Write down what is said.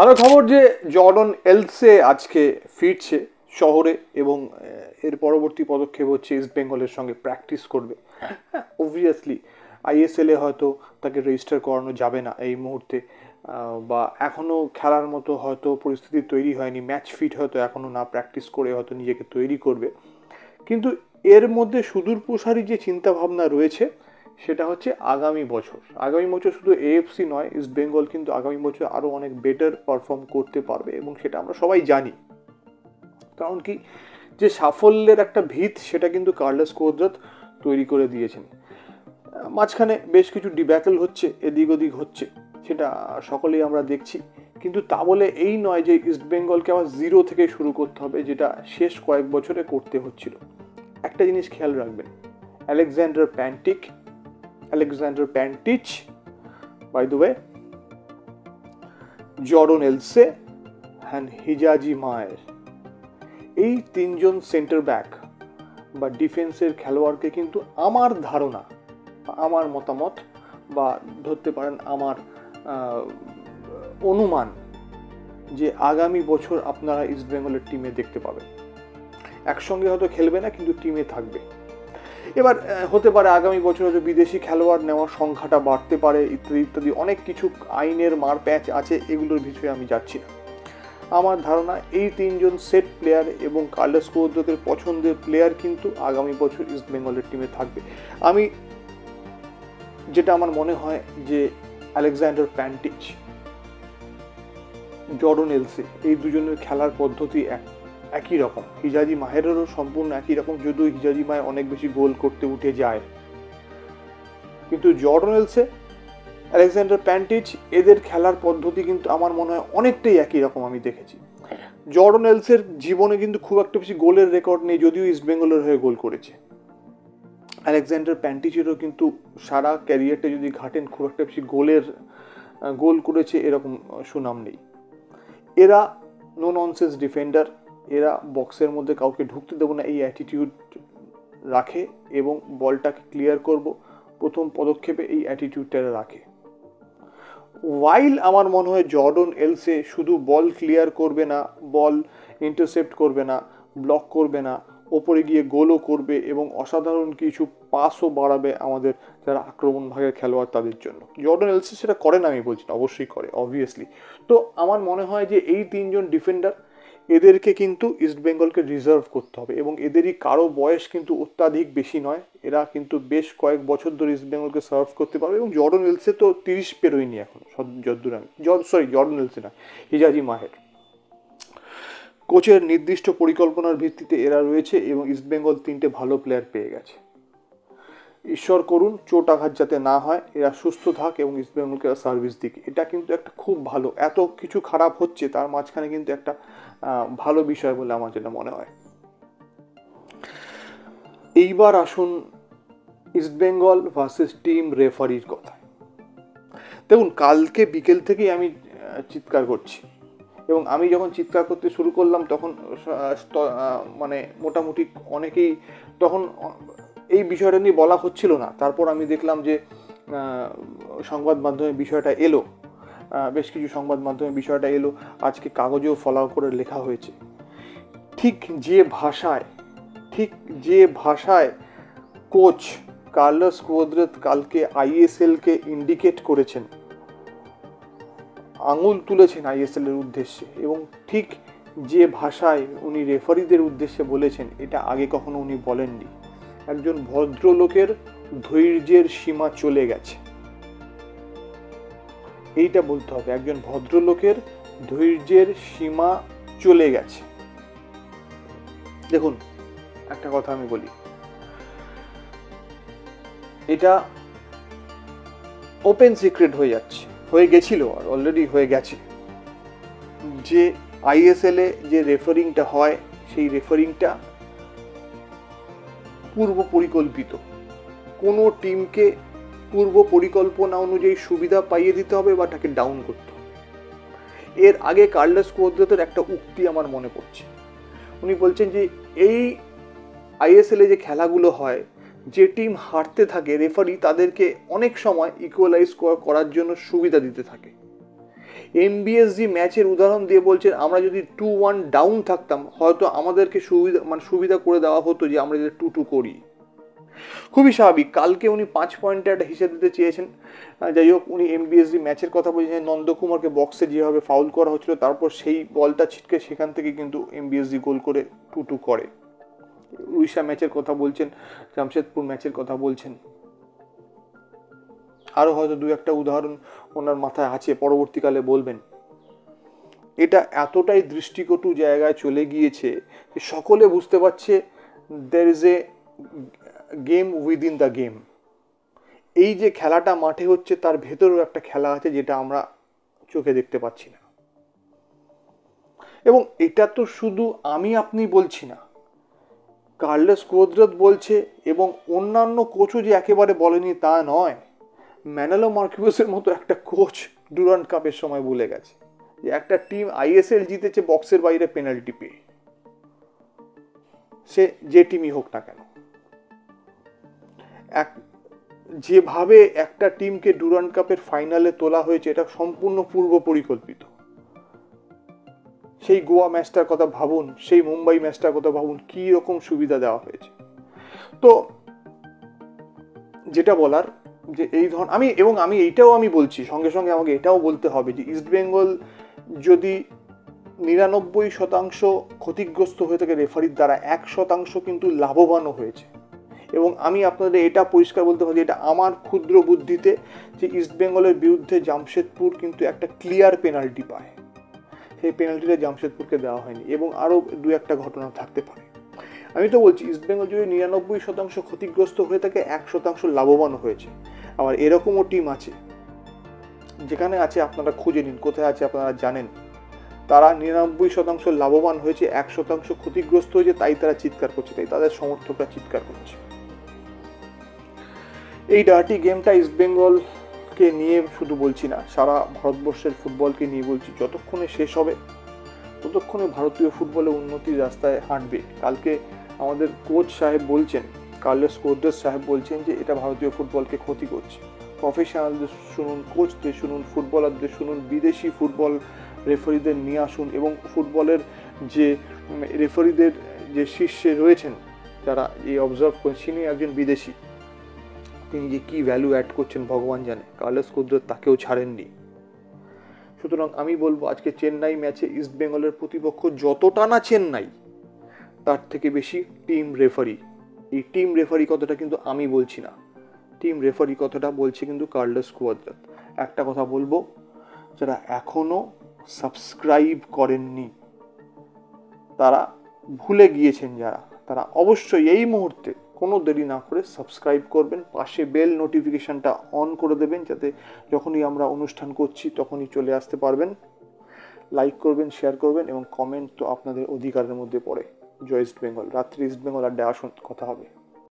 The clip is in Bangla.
আরও খবর যে জর্ডন এলসে আজকে ফিরছে শহরে এবং এর পরবর্তী পদক্ষেপ হচ্ছে ইস্ট বেঙ্গলের সঙ্গে প্র্যাকটিস করবে। অবভিয়াসলি আইএসএলে হয়তো তাকে রেজিস্টার করানো যাবে না এই মুহূর্তে, বা এখনও খেলার মতো হয়তো পরিস্থিতি তৈরি হয়নি, ম্যাচ ফিট হয়তো এখনও না, প্র্যাকটিস করে হয়তো নিজেকে তৈরি করবে। কিন্তু এর মধ্যে সুদূর প্রসারী যে চিন্তাভাবনা রয়েছে সেটা হচ্ছে আগামী বছর শুধু এএফসি নয়, ইস্ট বেঙ্গল কিন্তু আগামী বছর আরও অনেক বেটার পারফর্ম করতে পারবে এবং সেটা আমরা সবাই জানি। কারণ কি, যে সাফল্যের একটা ভিত সেটা কিন্তু কার্লোস কোয়াদ্রাত তৈরি করে দিয়েছেন। মাঝখানে বেশ কিছু ডিব্যাকল হচ্ছে, এদিক ওদিক হচ্ছে, সেটা সকলেই আমরা দেখছি, কিন্তু তা বলে এই নয় যে ইস্ট বেঙ্গলকে আবার জিরো থেকে শুরু করতে হবে, যেটা শেষ কয়েক বছরে করতে হচ্ছিল। একটা জিনিস খেয়াল রাখবেন, Aleksandar Pantic, by the way, Jordan Elsey and Hijazi Maher, এই তিনজন সেন্টার ব্যাক বা ডিফেন্সের খেলোয়াড়কে কিন্তু আমার ধারণা, আমার মতামত, বা ধরতে পারেন আমার অনুমান, যে আগামী বছর আপনারা ইস্ট বেঙ্গলের টিমে দেখতে পাবেন। একসঙ্গে হয়তো খেলবে না, কিন্তু টিমে থাকবে। এবার হতে পারে আগামী বছর হয়তো বিদেশি খেলোয়াড় নেওয়ার সংখ্যাটা বাড়তে পারে, ইত্যাদি ইত্যাদি, অনেক কিছু আইনের মারপ্যাচ আছে, এগুলোর বিষয়ে আমি যাচ্ছি না। আমার ধারণা এই তিনজন সেট প্লেয়ার এবং কার্লোস কোয়াদ্রাতের পছন্দের প্লেয়ার কিন্তু আগামী বছর ইস্ট বেঙ্গলের টিমে থাকবে। আমি যেটা আমার মনে হয় যে আলেকজান্ডার প্যান্টিচ, জর্ডন এলসে, এই দুজনের খেলার পদ্ধতি একই রকম, হিজাজি মাহেরেরও সম্পূর্ণ একই রকম, যদিও হিজাজি মাহের অনেক বেশি গোল করতে উঠে যায়, কিন্তু জর্ডন এলসে, আলেকজান্ডার প্যান্টিচ, এদের খেলার পদ্ধতি কিন্তু আমার মনে হয় অনেকটাই একই রকম আমি দেখেছি। জর্ডন এলসের জীবনে কিন্তু খুব একটা বেশি গোলের রেকর্ড নেই, যদিও ইস্ট বেঙ্গলের হয়ে গোল করেছে। আলেকজান্ডার প্যান্টিচেরও কিন্তু সারা ক্যারিয়ারটা যদি ঘাটেন, খুব একটা বেশি গোল করেছে এরকম সুনাম নেই। এরা নো ননসেন্স ডিফেন্ডার, এরা বক্সের মধ্যে কাউকে ঢুকতে দেবো না এই অ্যাটিটিউড রাখে, এবং বলটাকে ক্লিয়ার করব প্রথম পদক্ষেপে এই অ্যাটিটিউডটা রাখে। ওয়াইল আমার মনে হয় জর্ডন এলসে শুধু বল ক্লিয়ার করবে না, বল ইন্টারসেপ্ট করবে না, ব্লক করবে না, ওপরে গিয়ে গোলও করবে এবং অসাধারণ কিছু পাসও বাড়াবে আমাদের যারা আক্রমণ ভাগের খেলোয়াড় তাদের জন্য। জর্ডন এলসে সেটা করে না আমি বলছি না, অবশ্যই করে, অবভিয়াসলি। তো আমার মনে হয় যে এই তিনজন ডিফেন্ডার, এদেরকে কিন্তু ইস্ট বেঙ্গলকে রিজার্ভ করতে হবে, এবং এদেরই কারো বয়স কিন্তু অত্যাধিক বেশি নয়, এরা কিন্তু বেশ কয়েক বছর ধরে ইস্ট বেঙ্গলকে সার্ভ করতে পারবে। এবং জর্ডন এলসে তো 30 পেরোয়নি এখন, যদ্দূর আমি, জর্ডন এলসে না, হিজাজি মাহের। কোচের নির্দিষ্ট পরিকল্পনার ভিত্তিতে এরা রয়েছে এবং ইস্ট বেঙ্গল 3টে ভালো প্লেয়ার পেয়ে গেছে। ঈশ্বর করুন চোট আঘাত যাতে না হয়, এরা সুস্থ থাক এবং ইস্ট বেঙ্গলকে সার্ভিস দিক, এটা কিন্তু একটা খুব ভালো, এত কিছু খারাপ হচ্ছে তার মাঝখানে কিন্তু একটা ভালো বিষয় বলে আমার যেটা মনে হয়। এইবার আসুন ইস্ট বেঙ্গল ভার্সেস টিম রেফারির কথা। দেখুন, কালকে বিকেল থেকেই আমি চিৎকার করছি, এবং আমি যখন চিৎকার করতে শুরু করলাম তখন মানে মোটামুটি অনেকেই তখন এই বিষয়টা নিয়ে বলা হচ্ছিল না। তারপর আমি দেখলাম যে সংবাদ মাধ্যমে বিষয়টা এলো, বেশ কিছু সংবাদ মাধ্যমে বিষয়টা এলো, আজকে কাগজেও ফলাও করে লেখা হয়েছে। ঠিক যে ভাষায় কোচ কার্লোস কোয়াদ্রাত কালকে আইএসএলকে ইন্ডিকেট করেছেন, আঙুল তুলেছেন আইএসএল এর উদ্দেশ্যে, এবং ঠিক যে ভাষায় উনি রেফারিদের উদ্দেশ্যে বলেছেন, এটা আগে কখনো উনি বলেননি। একজন ভদ্রলোকের ধৈর্যের সীমা চলে গেছে, এইটা বলতে হবে, একজন ভদ্রলোকের ধৈর্যের সীমা চলে গেছে। দেখুন, একটা কথা আমি বলি, এটা ওপেন সিক্রেট হয়ে গেছিল, আর অলরেডি হয়ে গেছে, যে আইএসএল এ যে রেফারিংটা হয় সেই রেফারিংটা পূর্ব পরিকল্পিত। কোনো টিমকে পূর্ব পরিকল্পনা অনুযায়ী সুবিধা পাইয়ে দিতে হবে বা তাকে ডাউন করতে হবে। এর আগে কার্লোস কোয়াদ্রাতের একটা উক্তি আমার মনে পড়ছে, উনি বলছেন যে এই আইএসএল এ যে খেলাগুলো হয়, যে টিম হারতে থাকে, রেফারি তাদেরকে অনেক সময় ইকুয়ালাইজ করার জন্য সুবিধা দিতে থাকে। এমবিএসজি ম্যাচের উদাহরণ দিয়ে বলছেন আমরা যদি 2-1 ডাউন থাকতাম হয়তো আমাদেরকে সুবিধা করে দেওয়া হতো যে আমরা যদি 2-2 করি। খুবই স্বাভাবিক, কালকে উনি 5 পয়েন্টে একটা হিসেব দিতে চেয়েছেন। যাই হোক, উনি এমবিএসজি ম্যাচের কথা বলছেন, নন্দকুমারকে বক্সে যেভাবে ফাউল করা হচ্ছিল তারপর সেই বলটা ছিটকে সেখান থেকে কিন্তু এমবিএসজি গোল করে 2-2 করে। উড়িষ্যা ম্যাচের কথা বলছেন, জামশেদপুর ম্যাচের কথা বলছেন, আরও হয়তো দু একটা উদাহরণ ওনার মাথায় আছে, পরবর্তীকালে বলবেন। এটা এতটাই দৃষ্টিকটু জায়গায় চলে গিয়েছে যে সকলে বুঝতে পারছে there is a game within the game. এই যে খেলাটা মাঠে হচ্ছে তার ভেতরেও একটা খেলা আছে যেটা আমরা চোখে দেখতে পাচ্ছি না। এবং এটা তো শুধু আমি আপনি বলছি না, কার্লোস কুয়াদ্রাত বলছে, এবং অন্যান্য কোচও যে একেবারে বলেনি তা নয়। ম্যানেলো মার্কিউসের মতো একটা কোচ ডুরান্ট কাপের সময় বলে গেছে যে একটা টিম আইএসএল জিতেছে বক্সের বাইরে পেনাল্টি পেয়ে, সে যে টিমই হোক না কেন। যেভাবে একটা টিমকে ডুরান্ট কাপের ফাইনালে তোলা হয়েছে এটা সম্পূর্ণ পূর্ব পরিকল্পিত। সেই গোয়া ম্যাচটার কথা ভাবুন, সেই মুম্বাই ম্যাচটার কথা ভাবুন, কি রকম সুবিধা দেওয়া হয়েছে। তো যেটা বলার যে এই ধরনের আমি এইটাও বলছি, সঙ্গে সঙ্গে আমাকে এটাও বলতে হবে যে ইস্টবেঙ্গল যদি 99% ক্ষতিগ্রস্ত হয়ে থাকে রেফারির দ্বারা, 1% কিন্তু লাভবানও হয়েছে। এবং আমি আপনাদের এটা পরিষ্কার বলতে পারি, এটা আমার ক্ষুদ্র বুদ্ধিতে, যে ইস্টবেঙ্গলের বিরুদ্ধে জামশেদপুর কিন্তু একটা ক্লিয়ার পেনাল্টি পায়, সেই পেনাল্টিটা জামশেদপুরকে দেওয়া হয়নি, এবং আরও দু একটা ঘটনা থাকতে পারে। আমি তো বলছি ইস্টবেঙ্গল যদি 99% ক্ষতিগ্রস্ত হয়ে থাকে 1% লাভবান হয়েছে। আবার এরকমও টিম আছে, যেখানে আছে আপনারা খুঁজে নিন কোথায় আছে আপনারা জানেন, তারা 99% লাভবান হয়েছে, 1% ক্ষতিগ্রস্ত হয়েছে, তাই তারা চিৎকার করছে, তাই তাদের সমর্থকরা চিৎকার করছে। এই ডার্টি গেমটা ইস্টবেঙ্গলকে নিয়ে শুধু বলছি না, সারা ভারতবর্ষের ফুটবলকে নিয়ে বলছি, যতক্ষণে শেষ হবে ততক্ষণে ভারতীয় ফুটবলে উন্নতির রাস্তায় হাঁটবে। কালকে আমাদের কোচ সাহেব বলছেন, কার্লোস কুয়াদ্রাত সাহেব বলছেন যে এটা ভারতীয় ফুটবলকে ক্ষতি করছে। প্রফেশনালদের শুনুন, কোচদের শুনুন, ফুটবলারদের শুনুন, বিদেশি ফুটবল রেফারিদের নিয়ে আসুন, এবং ফুটবলের যে রেফারিদের যে শীর্ষে রয়েছেন যারা এই অবজার্ভ করেন, তিনি একজন বিদেশি, তিনি যে কী ভ্যালু অ্যাড করছেন ভগবান জানে। কার্লোস কুয়াদ্রাত তাকেও ছাড়েননি। সুতরাং আমি বলবো আজকে চেন্নাই ম্যাচে ইস্টবেঙ্গলের প্রতিপক্ষ যতটা না চেন্নাই, তার থেকে বেশি টিম রেফারি। এই টিম রেফারি কথাটা কিন্তু আমি বলছি না, টিম রেফারি কথাটা বলছে কিন্তু কার্লোস কুয়াদ্রাত। একটা কথা বলবো, যারা এখনো সাবস্ক্রাইব করেননি, তারা ভুলে গিয়েছেন যারা, তারা অবশ্যই এই মুহূর্তে কোনো দেরি না করে সাবস্ক্রাইব করবেন, পাশে বেল নোটিফিকেশানটা অন করে দেবেন, যাতে যখনই আমরা অনুষ্ঠান করছি তখনই চলে আসতে পারবেন। লাইক করবেন, শেয়ার করবেন, এবং কমেন্ট তো আপনাদের অধিকারের মধ্যে পড়ে। জয় ইস্ট বেঙ্গল। রাত্রি ইস্ট বেঙ্গল আড্ডায় আসুন, কথা হবে।